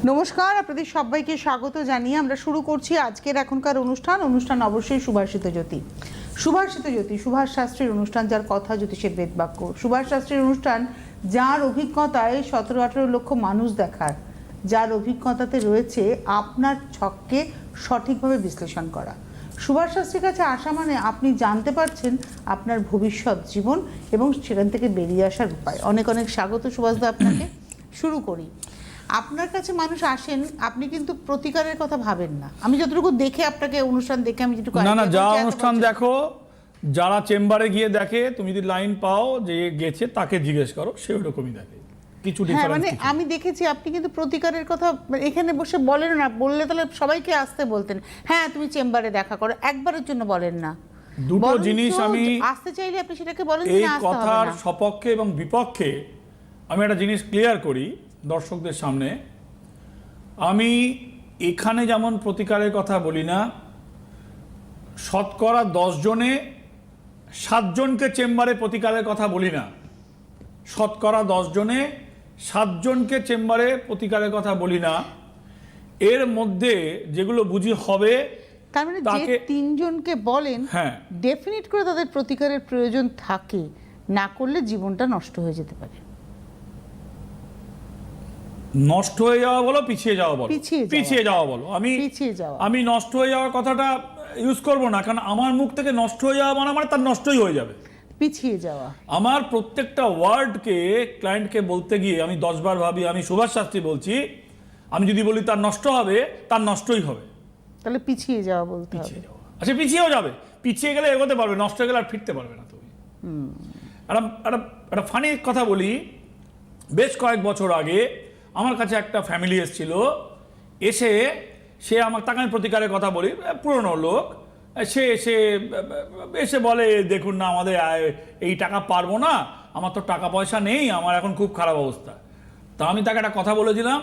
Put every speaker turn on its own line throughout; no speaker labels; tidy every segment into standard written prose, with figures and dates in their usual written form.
নমস্কার, আপনাদের সবাইকে স্বাগত জানিয়ে আমরা শুরু করছি আজকের এখনকার অনুষ্ঠান অবশ্যই সুভাষিত জ্যোতি। সুভাষ শাস্ত্রীর অনুষ্ঠান, যার কথা জ্যোতিষের বেদবাক্য। সুভাষ শাস্ত্রীর অনুষ্ঠান, যার অভিজ্ঞতায় 17-18 লক্ষ মানুষ দেখার, যার অভিজ্ঞতাতে রয়েছে আপনার ছককে সঠিকভাবে বিশ্লেষণ করা। সুভাষ শাস্ত্রীর কাছে আসা মানে আপনি জানতে পারছেন আপনার ভবিষ্যৎ জীবন এবং সেখান থেকে বেরিয়ে আসার উপায়। অনেক অনেক স্বাগত সুভাষদা আপনাকে। শুরু করি। আপনার কাছে মানুষ আসেন, আপনি কিন্তু প্রতিকারের কথা ভাবেন না। আমি যতটুকু দেখে আপনাকে অনুষ্ঠান দেখে আমি যেটুকু
না যা অনুষ্ঠান দেখো, যারা চেম্বারে গিয়ে দেখে, তুমি যদি লাইন পাও যে গেছে তাকে জিজ্ঞেস করো, সে ওরকমই দেখে। কিছু ডিফারেন্স
মানে আমি দেখেছি আপনি কিন্তু প্রতিকারের কথা এখানে বসে বলেন না। বললে তাহলে সবাইকে আসতে বলতেন, হ্যাঁ তুমি চেম্বারে দেখা করো, একবারের জন্য বলেন না।
দুটো জিনিস আমি
আসতে চাইলে আপনি সেটাকে বলেন,
এই কথার সপক্ষে এবং বিপক্ষে আমি একটা জিনিস ক্লিয়ার করি দর্শকদের সামনে। আমি এখানে যেমন প্রতিকারের কথা বলি না, শতকরা 10 জনে 7 জনকে চেম্বারে প্রতিকারের কথা বলি না। শতকরা 10 জনে 7 জনকে চেম্বারে প্রতিকারের কথা বলি না। এর মধ্যে যেগুলো বুঝি হবে,
তার মানে যে 3 জনকে বলেন,
হ্যাঁ,
ডেফিনিট করে তাদের প্রতিকারের প্রয়োজন থাকে, না করলে জীবনটা নষ্ট হয়ে যেতে পারে।
নষ্ট হয়ে যাওয়া বলো, পিছিয়ে যাওয়া বলো, পিছিয়ে যাওয়া বলো, আমি নষ্ট হয়ে যাওয়ার কথাটা ইউজ করব না, কারণ আমার মুখ থেকে নষ্ট হয়ে যাওয়া মানে তার নষ্টই হয়ে যাবে।
পিছিয়ে যাওয়া,
আমার প্রত্যেকটা ওয়ার্ডকে ক্লায়েন্টকে বলতে গিয়ে আমি 10 বার ভাবি আমি সুভাষ শাস্ত্রী বলছি। আমি যদি বলি তার নষ্ট হবে, তার নষ্টই হবে।
তাহলে পিছিয়ে যাওয়া বলতে হবে।
পিছিয়ে যাওয়া, আচ্ছা পিছিয়েও যাবে, পিছিয়ে গেলে এগোতে পারবে, নষ্ট হয়ে গেলে আর ফিরতে পারবে না তুমি। একটা ফানি কথা বলি। বেশ কয়েক বছর আগে আমার কাছে একটা ফ্যামিলি এসেছিল। সে আমার, তাকে আমি প্রতিকারের কথা বলি, পুরনো লোক। সে এসে বলে, দেখুন না আমাদের এই টাকা পারবো না, আমার তো টাকা পয়সা নেই, আমার এখন খুব খারাপ অবস্থা। তা আমি তাকে একটা কথা বলেছিলাম,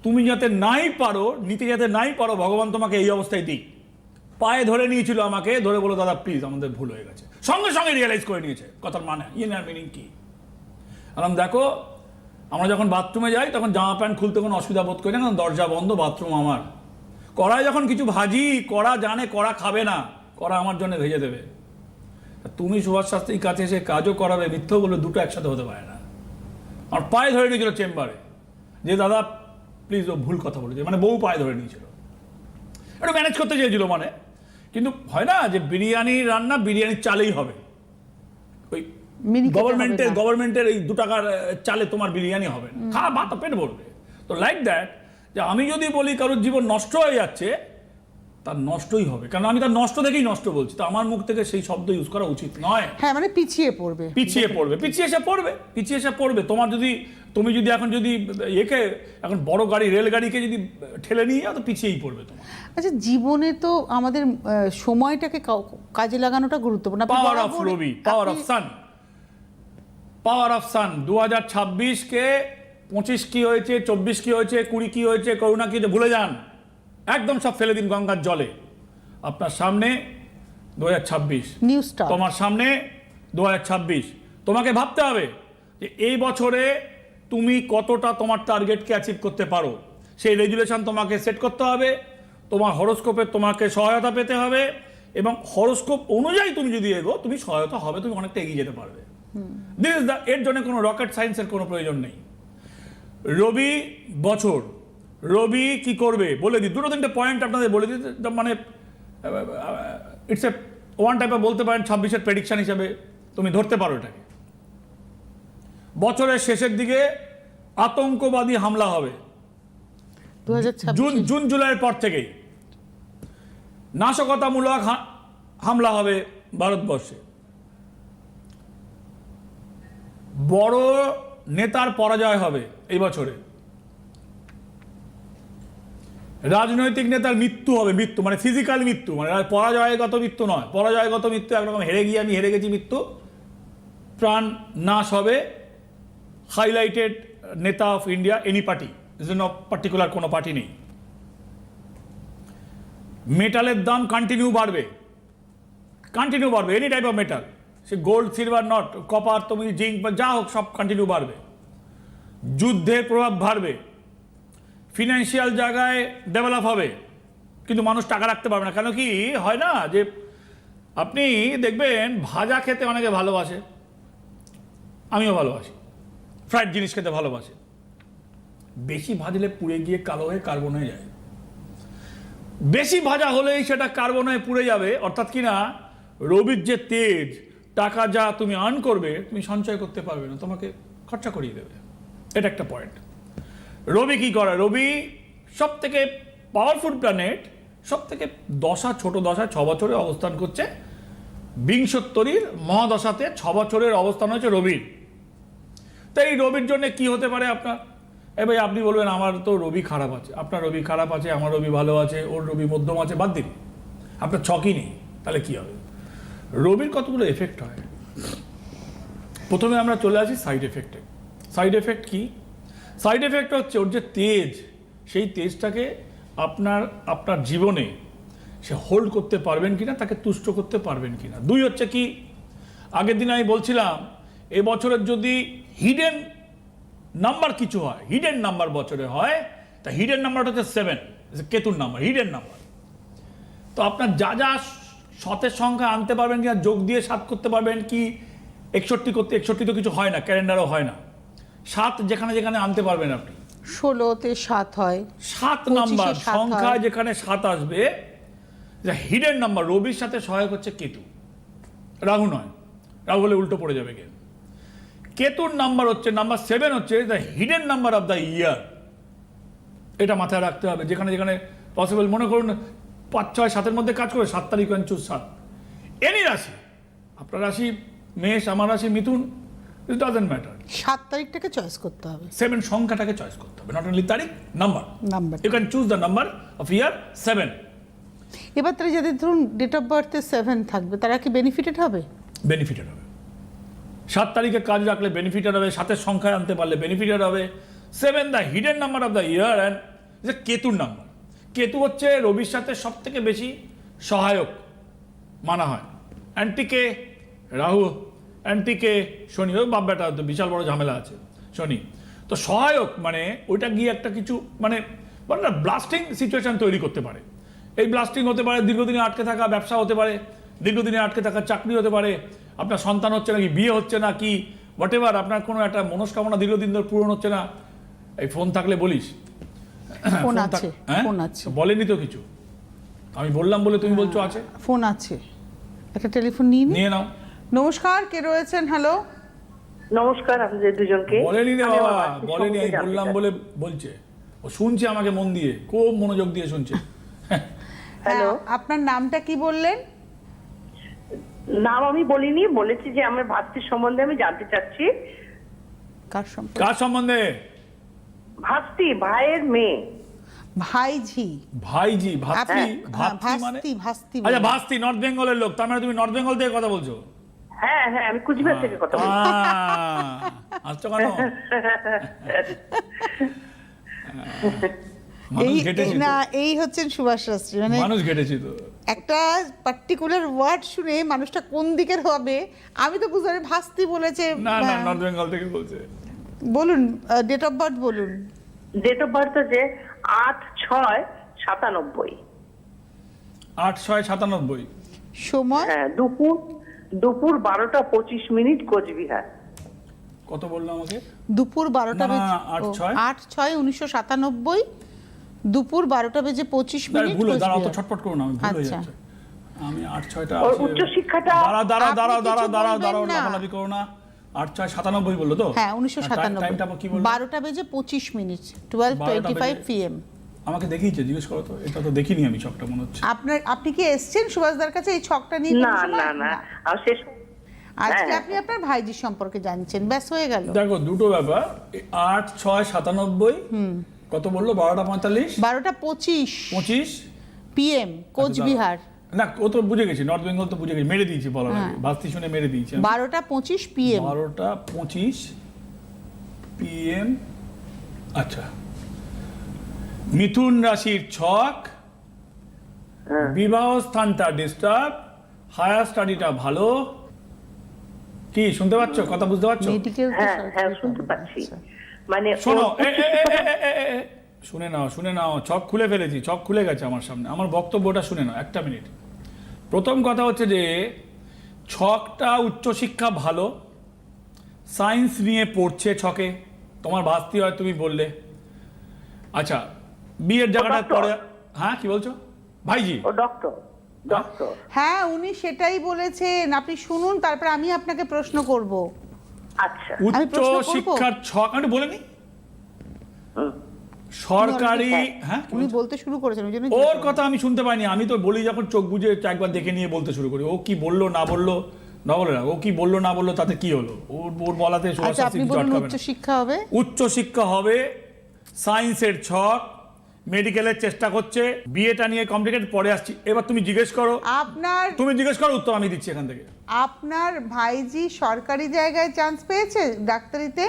তুমি যাতে নাই পারো, নিতে যাতে নাই পারো, ভগবান তোমাকে এই অবস্থায় দিক। পায়ে ধরে নিয়েছিল আমাকে, ধরে বলো দাদা প্লিজ আমাদের ভুল হয়ে গেছে। সঙ্গে সঙ্গে রিয়েলাইজ করে নিয়েছে কথার মানে, ইনার মিনিং কি। দেখো, আমরা যখন বাথরুমে যাই তখন জামা প্যান্ট খুলতে কোনো অসুবিধা বোধ করি না, কারণ দরজা বন্ধ, বাথরুম আমার। কড়াই যখন কিছু ভাজি, কড়া জানে কড়া খাবে না, কড়া আমার জন্য ভেজে দেবে। তুমি সুভাষ শাস্ত্রীর কাছে এসে কাজও করাবে, মিথ্যা বলে, দুটো একসাথে হতে পারে না। আমার পায়ে ধরে নিয়েছিল চেম্বারে, যে দাদা প্লিজ ও ভুল কথা বলেছে, মানে বউ পায়ে ধরে নিয়েছিল, একটু ম্যানেজ করতে চেয়েছিল মানে। কিন্তু হয় না যে বিরিয়ানি রান্না বিরিয়ানির চালেই হবে, ওই গভর্নমেন্টের এই 2 টাকার চালে তোমার বিরিয়ানি হবে না, খারাপ ভাত পেট ভরবে। তো লাইক দ্যাট, যে আমি যদি বলি কারোর জীবন নষ্ট হয়ে যাচ্ছে, তার নষ্টই হবে, কারণ আমি তার নষ্ট দেখেই নষ্ট বলছি। তো আমার মুখ থেকে সেই শব্দ ইউজ করা উচিত নয়।
হ্যাঁ, মানে পিছিয়ে এসে পড়বে। তুমি যদি এখন এখন বড় গাড়ি, রেলগাড়িকে যদি ঠেলে নিয়ে যাও, তো পিছিয়েই পড়বে তোমার। আচ্ছা, জীবনে তো আমাদের সময়টাকে কাজে লাগানোটা গুরুত্বপূর্ণ।
Power of Rabi, power of San. 2026-কে 25 কি হয়েছে, 24 কি হয়েছে, 20 কি হয়েছে, করোনা কি হয়েছে ভুলে যান, একদম সব ফেলে দিন গঙ্গার জলে। আপনার সামনে 2026, তোমার সামনে 2026। তোমাকে ভাবতে হবে যে এই বছরে তুমি কতটা তোমার টার্গেটকে অ্যাচিভ করতে পারো। সেই রেজুলেশন তোমাকে সেট করতে হবে, তোমার হরোস্কোপে তোমাকে সহায়তা পেতে হবে, এবং হরোস্কোপ অনুযায়ী তুমি যদি এগো, তুমি সহায়তা হবে, তুমি অনেকটা এগিয়ে যেতে পারবে। এর জন্য কোনো রকেট সায়েন্সের কোনো প্রয়োজন নেই। রবি বছর, রবি কি করবে বলে দিই, 2-3টে পয়েন্ট আপনাদের বলে দিই, মানে ইটস এ ওয়ান টাইপে বলতে পারেন 26-এর প্রেডিকশন হিসেবে তুমি ধরতে পারো এটাকে। বছরের শেষের দিকে আতঙ্কবাদী হামলা হবে, জুন জুলাইয়ের পর থেকেই নাশকতামূলক হামলা হবে ভারতবর্ষে। বড় নেতার পরাজয় হবে এই বছরে। রাজনৈতিক নেতার মৃত্যু হবে, মৃত্যু মানে ফিজিক্যাল মৃত্যু, মানে পরাজয়গত মৃত্যু নয়। পরাজয়গত মৃত্যু একরকম হেরে গিয়ে আমি হেরে গেছি মৃত্যু। প্রাণ নাশ হবে হাইলাইটেড নেতা of India, any party, particular কোনো পার্টি নেই। মেটালের দাম কন্টিনিউ বাড়বে, any type of metal, say gold, silver, not, copper, তুমি জিঙ্ক বা যা হোক, সব কন্টিনিউ বাড়বে। যুদ্ধের প্রভাব বাড়বে, ফিনান্সিয়াল জায়গায় ডেভেলপ হবে, কিন্তু মানুষ টাকা রাখতে পারবে না। কেন কি হয় না যে আপনি দেখবেন ভাজা খেতে অনেকে ভালোবাসে, আমিও ভালোবাসি, ফ্রাইড জিনিস খেতে ভালোবাসে। বেশি ভাজলে পুড়ে গিয়ে কালো হয়ে কার্বন হয়ে যায়। বেশি ভাজা হলেই সেটা কার্বন হয়ে পুড়ে যাবে। অর্থাৎ কি না, রবির যে তেজ, টাকা যা তুমি আর্ন করবে তুমি সঞ্চয় করতে পারবে না, তোমাকে খরচা করিয়ে দেবে। এটা একটা পয়েন্ট। রবি কি করে? রবি সব থেকে পাওয়ারফুল প্ল্যানেট, সব থেকে দশা, ছোট দশা 6 বছরে অবস্থান করছে। বিংশোত্তরীর মহাদশাতে 6 বছরের অবস্থান হচ্ছে রবির। তাই এই রবির জন্য কি হতে পারে আপনার? ভাই আপনি বলবেন আমার তো রবি খারাপ আছে, আপনার রবি খারাপ আছে, আমার রবি ভালো আছে, ওর রবি মধ্যম আছে, বাদ দিন, আপনার ছকই নেই, তাহলে কি হবে? রবির কতগুলো এফেক্ট হয়। প্রথমে আমরা চলে আসি সাইড এফেক্টে। সাইড এফেক্ট কি? সাইড এফেক্ট হচ্ছে ওর যে তেজ, সেই তেজটাকে আপনার জীবনে সে হোল্ড করতে পারবেন কিনা, তাকে তুষ্ট করতে পারবেন কিনা। 2 হচ্ছে কি, আগের দিন আমি বলছিলাম এবছরের যদি হিডেন নাম্বার কিছু হয়, হিডেন নাম্বার বছরে হয়, তা হিডেন নাম্বারটা হচ্ছে 7, কেতুর নাম্বার, হিডেন নাম্বার। তো আপনার যা যা শতের সংখ্যা আনতে পারবেন কিনা, যোগ দিয়ে 7 করতে পারবেন কি, 61 করতে, 61 তো কিছু হয় না, ক্যালেন্ডারও হয় না। 7 যেখানে যেখানে আনতে পারবেন আপনি।
16তে 7 হয়,
7 নাম্বার সংখ্যা যেখানে 7 আসবে, হিডেন নাম্বার। রবির সাথে সহায়ক হচ্ছে কেতু, রাহু নয়, রাহু হলে উল্টো পড়ে যাবে গেম। কেতুর নাম্বার হচ্ছে নাম্বার 7, হচ্ছে the hidden number of the year. এটা মাথায় রাখতে হবে। যেখানে যেখানে পসিবল, মনে করুন 5, 6, 7-এর মধ্যে কাজ করে, 7 তারিখ চুজ 7। এনি রাশি, আপনার রাশি মেষ, আমার রাশি মিথুন, ইট ডাজন্ট ম্যাটার।
7 তারিখটাকে চয়েস করতে হবে,
7 সংখ্যাটাকে চয়েস করতে হবে, নট অনলি তারিখ, number.
Number.
You can choose the number of year 7।
এবার তাহলে যাদের ধরুন ডেট অফ বার্থে 7 থাকবে, তারা কি বেনিফিটেড হবে?
বেনিফিটেড হবে। 7 তারিখে কাজ রাখলে বেনিফিটেড হবে, 7-এর সংখ্যায় আনতে পারলে বেনিফিটেড হবে। 7 the hidden number of the year, and কেতুর নাম্বার। কেতু হচ্ছে রবির সাথে সব থেকে বেশি সহায়ক মানা হয়। অ্যান্টিকে রাহু, অ্যান্টিকে শনি, ওই বাব্যাটা তো বিশাল বড় ঝামেলা আছে শনি। তো সহায়ক মানে ওইটা গিয়ে একটা কিছু মানে ব্লাস্টিং সিচুয়েশন তৈরি করতে পারে। এই ব্লাস্টিং হতে পারে দীর্ঘদিনে আটকে থাকা ব্যবসা, হতে পারে দীর্ঘদিনে আটকে থাকা চাকরি, হতে পারে আপনার সন্তান হচ্ছে না, কি বিয়ে হচ্ছে না, কি হোয়াট এভার, আপনার কোনো একটা মনস্কামনা দীর্ঘদিন ধরে পূরণ হচ্ছে না। এই ফোন থাকলে বলিস,
ফোন আছে, ফোন আছে,
বলেনি তো কিছু, আমি বললাম বলে তুমি বলছো আছে।
ফোন আছে, একটা টেলিফোন নিয়ে
নাও।
নমস্কার, কে রয়েছেন? হ্যালো,
নমস্কার আপনাদের দুজনকে।
বলেনি রে বাবা, বলেনি, আমি বললাম বলে বলছে। ও শুনছে আমাকে মন দিয়ে, খুব মনোযোগ দিয়ে শুনছে।
হ্যালো,
আপনার নামটা কি বললেন?
নাম আমি বলিনি, বলেছি যে আমার ভাস্তির সম্বন্ধে আমি জানতে চাচ্ছি।
কার সম্পর্কে?
কার সম্বন্ধে?
ভাস্তি, ভাইয়ের মেয়ে।
ভাইঝি,
ভাইজি, ভাস্তি, ভাস্তি মানে
ভাস্তি।
আচ্ছা, ভাস্তি নর্থ বেঙ্গলের লোক, তার মানে তুমি নর্থ বেঙ্গল থেকে কথা বলছো?
হ্যাঁ হ্যাঁ, আমি কুচবিহার থেকে কথা বলছি।
আসছো কেন? মানুষ ঘেটেছি
না,
তো,
এই হচ্ছেন সুভাষ শাস্ত্রী। মানে
মানুষ ঘেটেছি তো।
একটা পার্টিকুলার ওয়ার্ড শুনে মানুষটা কোন দিকের হবে আমি তো বুঝতে পারি। ভাস্তি বলেছে।
না না, নর্থ বেঙ্গল থেকে বলছে।
বলুন, ডেট অফ বার্থ বলুন।
ডেট অফ বার্থ হচ্ছে 8/6/97।
8/6/97।
সময়?
হ্যাঁ, দুপুর 12টা 25 কোচবিহার।
কত বললো আমাকে?
দুপুর 12টা বেজে 8/6/1997, দুপুর 12টা বেজে 25 মিনিট।
ভুল হয়ে, দাঁড়াও তো, ছটপট করো না, আমি ভুল হয়ে যাচ্ছে। আমি 8/6টা
ওর উচ্চ শিক্ষাটা
দাঁড়াও, লাফালাফি করো না। 8/6/97 বললো তো?
হ্যাঁ, 1997।
টাইমটা কি বললো?
12টা বেজে 25 মিনিট, 12:25 PM।
আমাকে দেখিয়েছে, জিজ্ঞেস করো তো। এটা তো দেখিনি আমি, ছকটা মনে হচ্ছে।
আপনি কি এসেছেন সুভাষদার কাছে এই ছকটা নিয়ে?
না না না, আর শেষ
আজকে আপনি আপনার ভাইজির সম্পর্কে জানছেন, ব্যাস হয়ে গেল।
দেখো, দুটো ব্যাপার। 8/6/97 কত বললো? 12:45,
12:25 PM, কোচবিহার।
না, ও তো বুঝে গেছি, নর্থ বেঙ্গল তো বুঝে গেছি, মেরে দিয়েছি বলার আগে, ভাস্তি শুনে মেরে দিয়েছি।
12:25 PM।
12:25 PM। আচ্ছা, মিথুন রাশির ছক, বিবাহ স্থানটা ডিস্টার্ব, হায়ার স্টাডিটা ভালো। কি শুনতে পাচ্ছ? কথা বুঝতে পারছো?
মেডিকেল।
হ্যাঁ হ্যাঁ, শুনতে পাচ্ছি। মানে
শোনো, শুনে নাও, ছক খুলে ফেলেছি, ছক খুলে গেছে আমার সামনে। আমার বক্তব্যটা শুনে নাও, একটা মিনিট। প্রথম কথা হচ্ছে যে ছকটা উচ্চশিক্ষা ভালো, সায়েন্স নিয়ে পড়ছে ছকে, তোমার ভাস্তি হয় তুমি বললে। আচ্ছা, বিয়ের জায়গাটা
ডক্টর।
পরে, হ্যাঁ কি বলছো ভাইজি?
ও ডক্টর, ডক্টর।
হ্যাঁ, উনি সেটাই বলেছেন, আপনি শুনুন, তারপর আমি আপনাকে প্রশ্ন করব।
আচ্ছা।
আমি
উচ্চ
প্রশ্ন করবো?
শিক্ষার ছক, আমি বলে নি
হুম।
সরকারি, হ্যাঁ কি
উনি
বলছো?
বলতে শুরু করেছেন, ওই জন্য
ওর কথা আমি শুনতে পাইনি, আমি তো বলি যখন চোখ বুঝে একবার দেখে নিয়ে বলতে শুরু করি। ও কি বললো না বললো না বলে না, ও কি বললো না বললো তাতে কি হলো, ওর বলাতে
আচ্ছা, আপনি বলুন উচ্চ শিক্ষা হবে।
উচ্চ শিক্ষা হবে, সায়েন্সের ছক, মেডিকেলের চেষ্টা করছে, বিয়েটা নিয়ে কমপ্লিকেট, পরে আসছি। এবার তুমি জিজ্ঞেস করো, তুমি জিজ্ঞেস করো, উত্তর আমি দিচ্ছি এখান থেকে।
আপনার ভাইজি সরকারি জায়গায় চান্স পেয়েছে ডাক্তারিতে?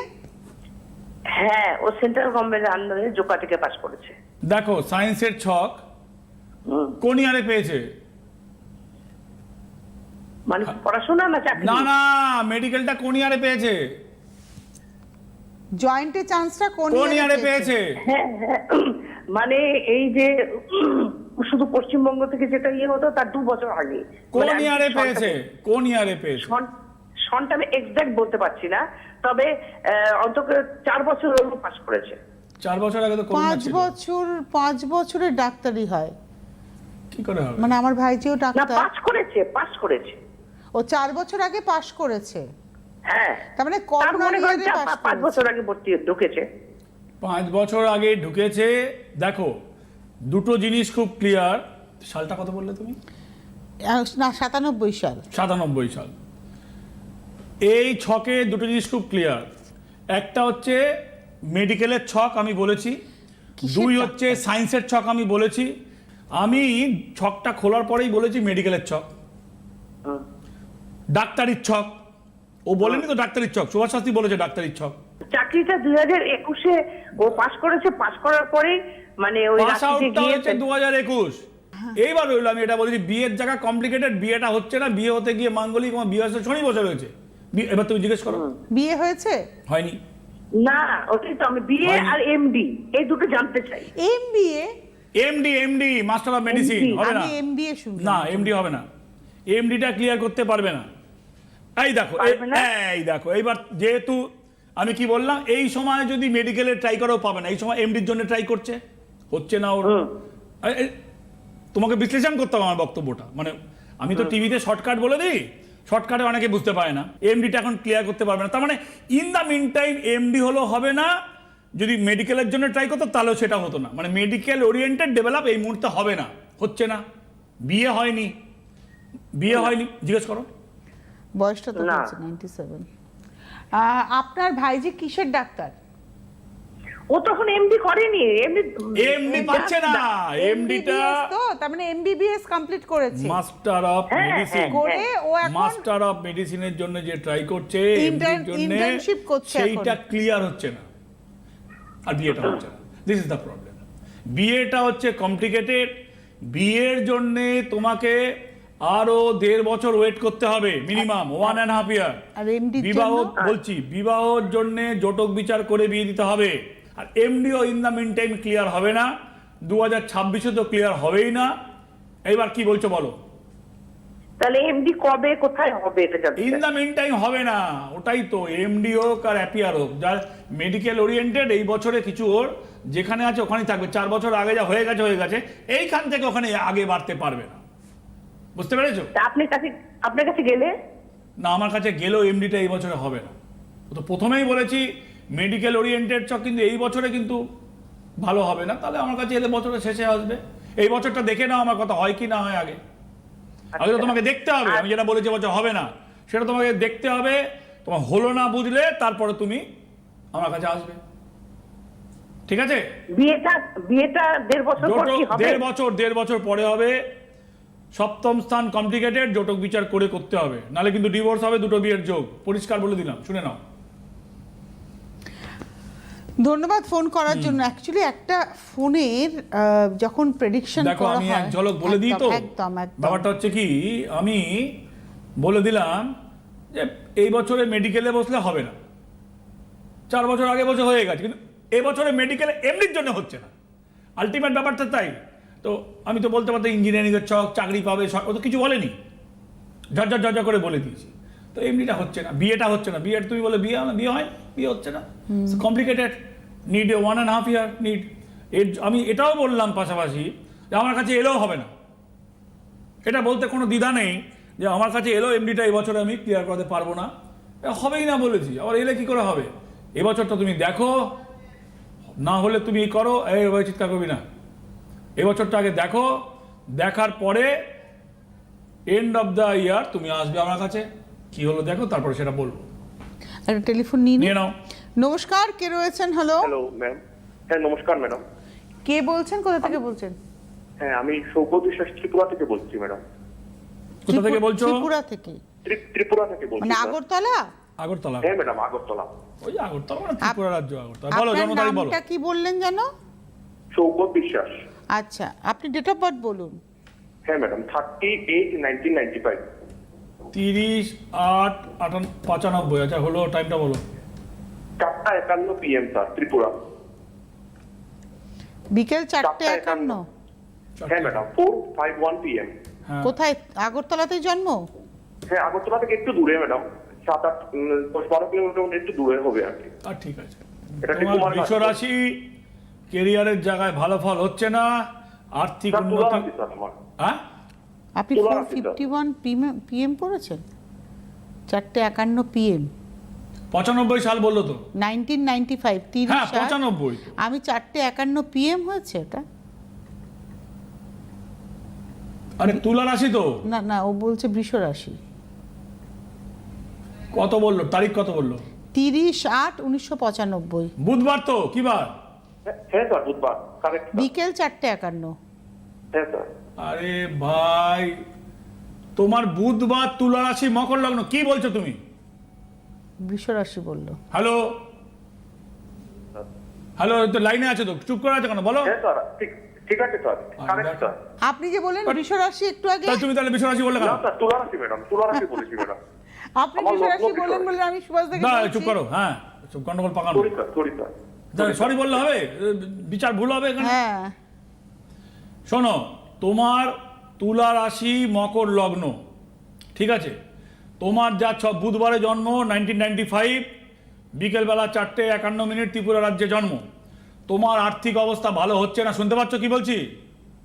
হ্যাঁ, ও সেন্ট্রাল গভর্নমেন্টের আন্ডারে জোকা থেকে পাস করেছে।
দেখো সায়েন্সের ছক
হুম।
কোন ইয়ারে পেয়েছে?
মানে পড়াশোনা না চাকরি?
না না, মেডিকেলটা কোন ইয়ারে পেয়েছে?
জয়েন্টে চান্সটা কোন
কোন ইয়ারে পেয়েছে?
হ্যাঁ হ্যাঁ, মানে এই যে শুধু পশ্চিমবঙ্গ থেকে যেটা ইয়ে হতো তার 2 বছর আগে।
কোন
মানে আমি
ইয়ারে
সনটা-
পেয়েছে? কোন ইয়ারে পেয়েছে?
সনটা আমি এক্সাক্ট বলতে পারছি না, তবে অন্তত 4 বছর হলো পাস করেছে।
4 বছর আগে তো করোনা
5
ছিল।
বছর, 5 বছরের ডাক্তারি হয়,
কি করে হবে?
মানে আমার ভাইজিও
না,
ডাক্তার।
পাস করেছে, পাস করেছে।
ও 4 বছর আগে পাশ করেছে,
হ্যাঁ,
তার মানে
তার
করোনা
মনে করেন
ইয়ারে পাশ
5 বছর আগে ভর্তি ঢুকেছে।
5 বছর আগে ঢুকেছে। দেখো দুটো জিনিস খুব ক্লিয়ার। সালটা কত বললে তুমি?
না, 97 সাল।
97 সাল। এই ছকে দুটো জিনিস খুব ক্লিয়ার। একটা হচ্ছে মেডিকেলের ছক, আমি বলেছি।
কিসের
2
ডাক্তার?
হচ্ছে সায়েন্সের ছক, আমি বলেছি। আমি ছকটা খোলার পরেই বলেছি মেডিকেলের ছক,
হুম।
ডাক্তারির ছক। ও বলেনি তো ডাক্তারির ছক, সুভাষ শাস্ত্রী বলেছে ডাক্তারির ছক।
চাকরিটা 2021-এ ও পাস করেছে, পাস করার পরে মানে ওই
পাস
রাঁচিতে
আউটটা
গিয়ে
হচ্ছে 2021। এইবার রইল, আমি এটা বলেছি বিয়ের জায়গা কমপ্লিকেটেড, বিয়েটা হচ্ছে না, বিয়ে হতে গিয়ে মাঙ্গলিক, আমার বিয়ে হচ্ছে 6 বছর হয়েছে। এবার তুমি জিজ্ঞেস করো,
বিয়ে হয়েছে?
হয়নি?
না, ওটাই তো আমি বিএ
হয়নি।
আর এমডি এই দুটো জানতে চাই।
MBA?
MD master of medicine
MD,
হবে না।
আমি এমবিএ শুনলাম।
না, এমডি হবে না, এমডিটা ক্লিয়ার করতে পারবে না। এই দেখো,
পারবে না?
এই দেখো, এইবার যেহেতু আমি কি বললাম, এই সময় যদি মেডিকেলে ট্রাই করেও পাবে না, এই সময় এমডির জন্য ট্রাই করছে, হচ্ছে না ওর।
হুম।
তোমাকে বিশ্লেষণ করতে হবে আমার বক্তব্যটা, মানে আমি তো টিভিতে শর্টকাট বলে দিই, শর্টকাটে অনেকে বুঝতে পারে না। এমডিটা এখন ক্লিয়ার করতে পারবে না, তার মানে in the mean time MD হলো হবে না। যদি মেডিকেলের জন্য ট্রাই করতো তাহলেও সেটা হতো না, মানে মেডিকেল ওরিয়েন্টেড ডেভেলপ এই মুহূর্তে হবে না, হচ্ছে না। বিয়ে হয়নি, জিজ্ঞেস করো।
বয়সটা তো
না।
বলছে 97। আপনার ভাইজি কিসের ডাক্তার?
ও তখন এমডি করেনি,
এমডি পাচ্ছে না, এমডিটা
MBBS তো, তার মানে এমবিবিএস কমপ্লিট করেছে।
মাস্টার অফ
হ্যাঁ,
মেডিসিন,
করে ও এখন
মাস্টার অফ মেডিসিনের জন্য যে ট্রাই করছে, এমডির জন্য
internship করছে
সেইটা
এখন।
ক্লিয়ার হচ্ছে না, আর বিয়েটা হচ্ছে না। This is the problem. বিয়েটা হচ্ছে কমপ্লিকেটেড, বিয়ের জন্য তোমাকে আরো 1.5 বছর ওয়েট করতে হবে মিনিমাম, 1.5 ইয়ার।
আর এমডির
বিবাহ
জন্য?
বলছি, বিবাহর জন্য জটক বিচার করে বিয়ে দিতে হবে। আর এমডিও in the mean time clear হবে না, 2026-এ তো ক্লিয়ার হবেই না। এইবার কি বলছো বলো?
তাহলে এমডি কবে কোথায় হবে এটা জানতে
ইন
চাই।
দ্য মিন টাইম হবে না, ওটাই তো। এমডি হোক আর অ্যাপিয়ার হোক, যার মেডিকেল ওরিয়েন্টেড, এই বছরে কিছু ওর যেখানে আছে ওখানেই থাকবে। 4 বছর আগে যা হয়ে গেছে, এইখান থেকে ওখানে আগে বাড়তে পারবে না। বুঝতে পেরেছো?
তা আপনার কাছে গেলে
না, আমার কাছে গেলেও এমডিটা এই বছরে হবে না। ও তো প্রথমেই বলেছি মেডিকেল ওরিয়েন্টেড চক, কিন্তু এই বছরে কিন্তু ভালো হবে না। তাহলে আমার কাছে এলে বছরের শেষে আসবে। এই বছরটা দেখে নাও আমার কথা হয় কি না হয় আগে। আগে তো তোমাকে দেখতে হবে, আমি যেটা বলেছি বছর হবে না সেটা তোমাকে দেখতে হবে। তোমার হলো না বুঝলে তারপরে তুমি আমার কাছে আসবে, ঠিক আছে?
বিয়েটা 1.5 বছর পর কি হবে?
1.5 বছর পরে হবে। 7ম স্থান কমপ্লিকেটেড, জটক বিচার করে করতে হবে, নালে কিন্তু ডিভোর্স হবে, দুটো বিয়ের যোগ। পরিষ্কার বলে দিলাম, শুনে নাও।
ধন্যবাদ ফোন করার জন্য। অ্যাকচুয়ালি একটা ফোনের যখন প্রেডিকশন
দেখো
করা
আমি
হয়,
এক ঝলক বলে দিই তো,
একদম
ব্যাপারটা হচ্ছে কি, আমি বলে দিলাম যে এই বছরে মেডিকেলে বসলে হবে না, 4 বছর আগে বছর হয়ে গেছে, কিন্তু এই বছরে মেডিকেলে এমনির জন্য হচ্ছে না। আলটিমেট ব্যাপারটা তাই। তো আমি তো বলতে পারতাম ইঞ্জিনিয়ারিংয়ের চাকরি পাবে, ও তো কিছু বলেনি, ঝরঝর করে বলে দিয়েছি। তো এমনিটা হচ্ছে না, বিয়েটা হচ্ছে না। বিয়ের তুমি বলে বিয়ে হয়, বিয়ে হচ্ছে না, কমপ্লিকেটেড, নিড 1.5 year নিড। আমি এটাও বললাম পাশাপাশি যে আমার কাছে এলেও হবে না, এটা বলতে কোনো দ্বিধা নেই যে আমার কাছে এলো এমডিটা এবছরে আমি ক্লিয়ার করাতে পারবো না, হবেই না বলেছি। আবার এলে কি করে হবে? এবছরটা তুমি দেখো, না হলে তুমি করো, এভাবে চিৎকার করবি না। এবছরটা আগে দেখো, দেখার পরে এন্ড অফ দ্য ইয়ার তুমি আসবে আমার কাছে, কি হলো দেখো, তারপরে সেটা বলবো।
একটা টেলিফোন নিয়ে
নাও।
নমস্কার, কে রয়েছেন? Hello,
hello ma'am. হ্যাঁ নমস্কার ম্যাডাম।
কে বলছেন, কোথা থেকে বলছেন?
হ্যাঁ আমি সৌগত বিশ্বাস ত্রিপুরা থেকে বলছি ম্যাডাম।
কোথা থেকে বলছো?
ত্রিপুরা থেকে।
ত্রিপুরা থেকে বলছি
মানে
স্যার।
আগরতলা?
আগরতলা।
হ্যাঁ ম্যাডাম আগরতলা।
ওই আগরতলা মানে ত্রিপুরা রাজ্য, আগরতলা। বলো
আপনার
জন্ম তারিখ বলো।
নামটা কি বললেন জানো?
সৌগত বিশ্বাস।
আচ্ছা, আপনি ডেট অফ বার্থ বলুন।
হ্যাঁ ম্যাডাম 38/1995।
30/8/95। আচ্ছা হলো, টাইমটা বলো।
4:51 PM স্যার, ত্রিপুরা।
বিকেল 4:51।
হ্যাঁ ম্যাডাম 4:51 PM।
হ্যাঁ।
কোথায়? আগরতলাতেই জন্ম?
হ্যাঁ আগরতলা থেকে একটু দূরে ম্যাডাম, 7-8-10-12 কিলোমিটার একটু দূরে হবে আর কি।
আর ঠিক আছে।
এটা কি
তোমার
তোমার
বৃষ রাশি, কেরিয়ারের জায়গায় ভালো ফল হচ্ছে না, আর্থিক
স্যার তুলা
উন্নতি।
রাশি স্যার আমার।
হ্যাঁ
আপনি
তুলা রাশি,
4:51 PM পড়েছেন? 4:51 PM
95 সাল বললো তো।
1995। 30
হ্যাঁ
সাল।
95।
আমি 4:51 PM হয়েছে এটা?
আরে তুলা রাশি তো।
না না, ও বলছে বৃষ রাশি।
কত বললো, তারিখ কত বললো?
30/8/1995।
বুধবার তো, কি বার?
হ্যাঁ স্যার বুধবার, কারেক্ট।
বিকেল 4:51।
হ্যাঁ স্যার।
আরে ভাই, তোমার বুধবার, তুলা রাশি, মকর লগ্ন, কি বলছো তুমি?
বৃষ রাশি বললো।
হ্যালো হ্যালো, তো লাইনে আছে তো, চুপ করে আছে কেন বলো?
হ্যাঁ স্যার ঠিক আছে স্যার, কারেক্ট স্যার।
আপনি যে বলেন বৃষ রাশি একটু আগে,
তাহলে তুমি তাহলে বৃষ রাশি বললে কেন?
না স্যার তুলা রাশি ম্যাডাম, তুলা রাশি বলেছি ম্যাডাম।
আপনি
আমার
বৃষ রাশি
লগ্ন
বলেন
বিষয়।
বলে আমি সুভাষ থেকে
না
বলছি।
চুপ করো, হ্যাঁ চুপ, গন্ডগোল পাকানো।
Sorry sir.
সরি বললে হবে? বিচার ভুল হবে এখানে।
হ্যাঁ,
শোনো, তোমার তুলা রাশি, মকর লগ্ন, ঠিক আছে? তোমার যা বুধবারে জন্ম, 1995, বিকেলবেলা 4:51 ত্রিপুরা রাজ্যে জন্ম। তোমার আর্থিক অবস্থা ভালো হচ্ছে না, শুনতে পাচ্ছ কি বলছি?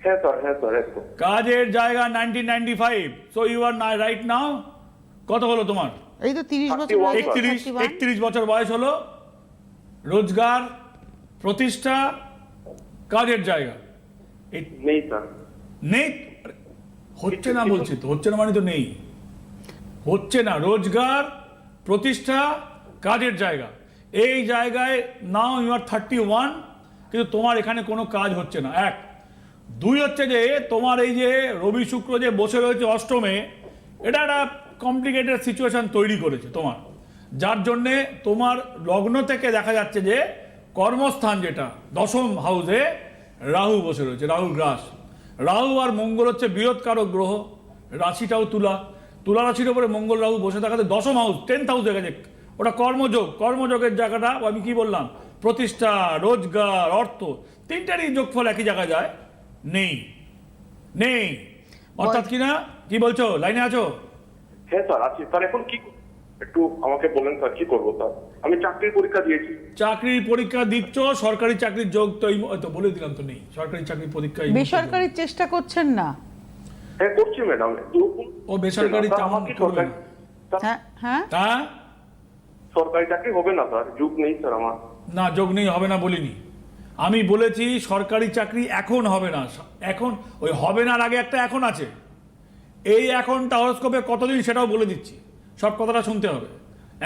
হ্যাঁ স্যার একদম।
কাজের জায়গা 1995, so you are right now. কত হলো তোমার?
এই তো 30 বছর
31
আগে,
31 বছর বয়স হলো। রোজগার, প্রতিষ্ঠা, কাজের জায়গা এই
নেই স্যার।
নেই। হচ্ছে না বলছি তো, হচ্ছে না মানে তো নেই, হচ্ছে না। রোজগার, প্রতিষ্ঠা, কাজের জায়গা, এই জায়গায় নাও ইউ আর 31, কিন্তু তোমার এখানে কোনো কাজ হচ্ছে না। 1, 2 হচ্ছে যে তোমার এই যে রবি শুক্র যে বসে রয়েছে অষ্টমে, এটা একটা কমপ্লিকেটেড সিচুয়েশন তৈরি করেছে তোমার, যার জন্যে তোমার লগ্ন থেকে দেখা যাচ্ছে যে কর্মস্থান যেটা 10ম হাউসে রাহু বসে রয়েছে, রাহু গ্রাস। রাহু আর মঙ্গল হচ্ছে বৃহৎকারক গ্রহ, রাশিটাও তুলা, তুলা রাশির উপরে মঙ্গল রাহু বসে থাকাতে 10ম হাউস, 10th হাউসে গেছে। ওটা কর্মযোগ, কর্মযোগের জায়গাটা আমি কি বললাম, প্রতিষ্ঠা, রোজগার, অর্থ, তিনটারই যোগফল একই জায়গায় যায়, নেই। অর্থাৎ কি না, কি বলছো, লাইনে আছো?
হ্যাঁ স্যার আছি স্যার। এখন কি একটু আমাকে বলেন স্যার, কি করবো স্যার? আমি চাকরির পরীক্ষা দিয়েছি।
চাকরির পরীক্ষা দিচ্ছ, সরকারি চাকরির যোগ তো তো বলে দিলাম তো নেই, সরকারি চাকরির পরীক্ষা
বেসরকারির চেষ্টা করছেন না?
হ্যাঁ করছি ম্যাডাম।
ও বেসরকারি
আমার কি
করবে
সরকারি
না।
হ্যাঁ হ্যাঁ,
হ্যাঁ
সরকারি চাকরি হবে না স্যার, যোগ নেই স্যার আমার।
না, যোগ নেই, হবে না বলিনি আমি, বলেছি সরকারি চাকরি এখন হবে না। এখন ওই হবে না আগে একটা এখন আছে, এই এখনটা হরস্কোপে কতদিন সেটাও বলে দিচ্ছি, সব কথাটা শুনতে হবে।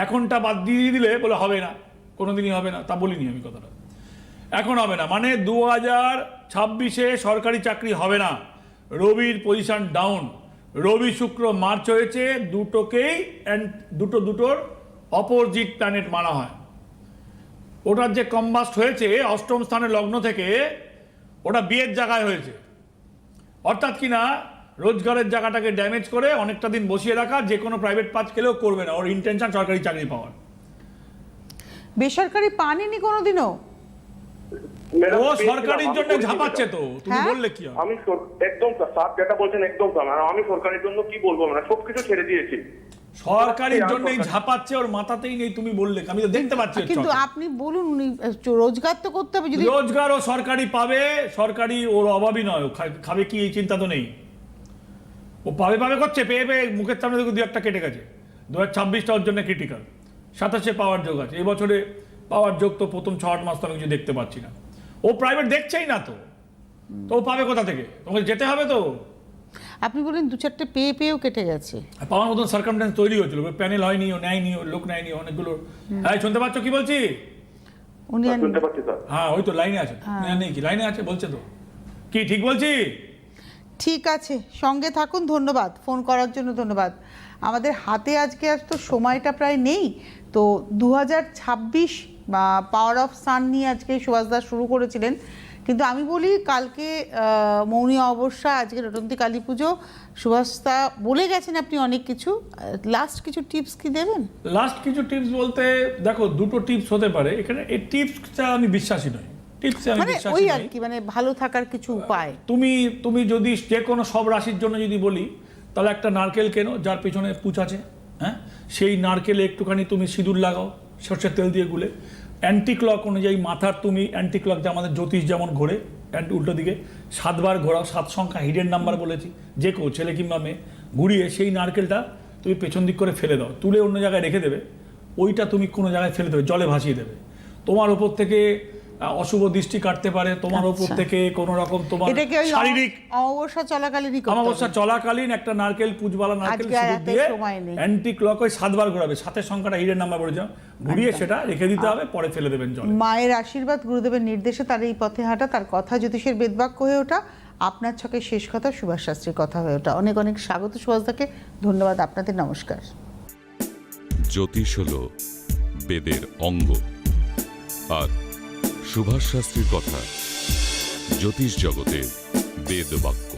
এখনটা বাদ দিয়ে দিলে বলে হবে না, কোনোদিনই হবে না, তা বলিনি আমি কথাটা। এখন হবে না মানে 2026-এ সরকারি চাকরি হবে না। রবির পজিশন ডাউন, রবি শুক্র মার্চ হয়েছে, দুটোকেই দুটোর অপোজিট প্ল্যানেট মানা হয়। ওটার যে কম্বাস্ট হয়েছে অষ্টম স্থানের লগ্ন থেকে, ওটা বিয়ের জায়গায় হয়েছে। অর্থাৎ কি না, রোজগারের জায়গাটাকে ড্যামেজ করে অনেকটা দিন বসিয়ে রাখা, যে কোনো প্রাইভেট কাজ পেলেও করবে না, ওর ইন্টেনশন সরকারি চাকরি পাওয়ার।
বেসরকারি পাননি কোনোদিনও?
ম্যাডাম,
ও
পেয়েছিলাম,
সরকারির
আমি
জন্য
করেছি
ঝাঁপাচ্ছে
ম্যাডাম।
তো, তুমি
হ্যাঁ?
বললে কি হবে?
আমি একদম স্যার যেটা বলছেন একদম স্যার, ম্যাডাম আমি সরকারের জন্য কি বলবো, মানে সবকিছু ছেড়ে দিয়েছি।
সরকারির
আর
জন্যই
সরকার-
ঝাঁপাচ্ছে, ওর মাথাতেই নেই, তুমি বললে, আমি তো দেখতে পাচ্ছি ওর
কিন্তু
চোখে।
আপনি বলুন, উনি রোজগার তো করতে হবে যদি
রোজগার ও সরকারি পাবে, সরকারি ওর অভাবই নয়, ও খাবে কি এই চিন্তা তো নেই। ও পাবে পাবে করছে, পেয়ে পেয়ে মুখের সামনে থেকে 2-1টা কেটে গেছে। 2026টা ওর জন্য ক্রিটিক্যাল, 27-এ পাওয়ার যোগ আছে, এবছরে পাওয়ার যোগ তো প্রথম 6-8 মাস তো আমি কিছু দেখতে পাচ্ছি না। ও প্রাইভেট দেখছেই না তো ও পাবে কোথা থেকে? তোমাকে যেতে হবে তো।
আপনি বলেন 2-4টে পেয়েও কেটে গেছে।
আর পাওয়ার মতন সার্কামস্ট্যান্স তৈরি হয়েছিল, প্যানেল হয়নি, ও নেয়নি, ও লোক নেয়নি অনেকগুলো। হ্যাঁ, শুনতে পাচ্ছ কি বলছি?
উনি আর-
শুনতে পাচ্ছি স্যার।
হ্যাঁ, ওই তো লাইনে আছে, নেই কি লাইনে আছে বলছে তো, কি ঠিক বলছি?
ঠিক আছে, সঙ্গে থাকুন, ধন্যবাদ ফোন করার জন্য, ধন্যবাদ। আমাদের হাতে আজকে আর তো সময়টা প্রায় নেই, তো 2026 বা পাওয়ার অফ সান নিয়ে আজকে সুভাষদা শুরু করেছিলেন, কিন্তু আমি বলি কালকে মৌনী অমাবস্যা, আজকে রটন্তী কালী পুজো, সুভাষদা বলে গেছেন আপনি অনেক কিছু, লাস্ট কিছু টিপস কি দেবেন?
লাস্ট কিছু টিপস বলতে দেখো, দুটো টিপস হতে পারে এখানে। এই টিপসটা আমি বিশ্বাসী নই, টিপসে আমি
মানে ওই
বিশ্বাসী
আর
নই।
কি, মানে ভালো থাকার কিছু উপায়।
তুমি যদি যে কোনো সব রাশির জন্য যদি বলি, তাহলে একটা নারকেল কেনো যার পেছনে পুঁচ আছে, হ্যাঁ, সেই নারকেলে একটুখানি তুমি সিঁদুর লাগাও সর্ষের তেল দিয়ে গুলে। অ্যান্টি ক্লক অনুযায়ী মাথার তুমি অ্যান্টি ক্লক, যে আমাদের জ্যোতিষ যেমন ঘোরে উল্টো দিকে 7 বার ঘোরাও, 7 সংখ্যা হিডেন নাম্বার বলেছি, যে কেউ ছেলে কিংবা মেয়ে, ঘুরিয়ে সেই নারকেলটা তুমি পেছন দিক করে ফেলে দাও, তুলে অন্য জায়গায় রেখে দেবে। ওইটা তুমি কোনো জায়গায় ফেলে দেবে, জলে ভাসিয়ে দেবে। তোমার ওপর থেকে অশুভ দৃষ্টি কাটতে পারে, তোমার ওপর
আচ্ছা।
থেকে কোনো রকম তোমার
এটাকে ওই
শারীরিক
অমাবস্যা চলাকালীনই করতে হবে।
অমাবস্যা চলাকালীন একটা নারকেল, পুজবালা নারকেল
আজকে আর
সিঁদুর
এত
দিয়ে
সময় নেই।
অ্যান্টি ক্লক ওই 7 বার ঘোরাবে, 7-এর সংখ্যাটা হিডেন নাম্বার বলে যাও, ঘুরিয়ে সেটা রেখে দিতে হবে, পরে ফেলে দেবেন জলে।
মায়ের আশীর্বাদ, গুরুদেবের নির্দেশে তার এই পথে হাঁটা, তার কথা জ্যোতিষের বেদবাক্য হয়ে ওঠা, আপনার ছকে শেষ কথা সুভাষ শাস্ত্রীর কথা হয়ে ওঠা। অনেক অনেক স্বাগত সুভাষদাকে, ধন্যবাদ আপনাদের, নমস্কার।
জ্যোতিষ হল বেদের অঙ্গ, আর সুভাষ শাস্ত্রীর কথা জ্যোতিষ জগতে বেদবাক্য।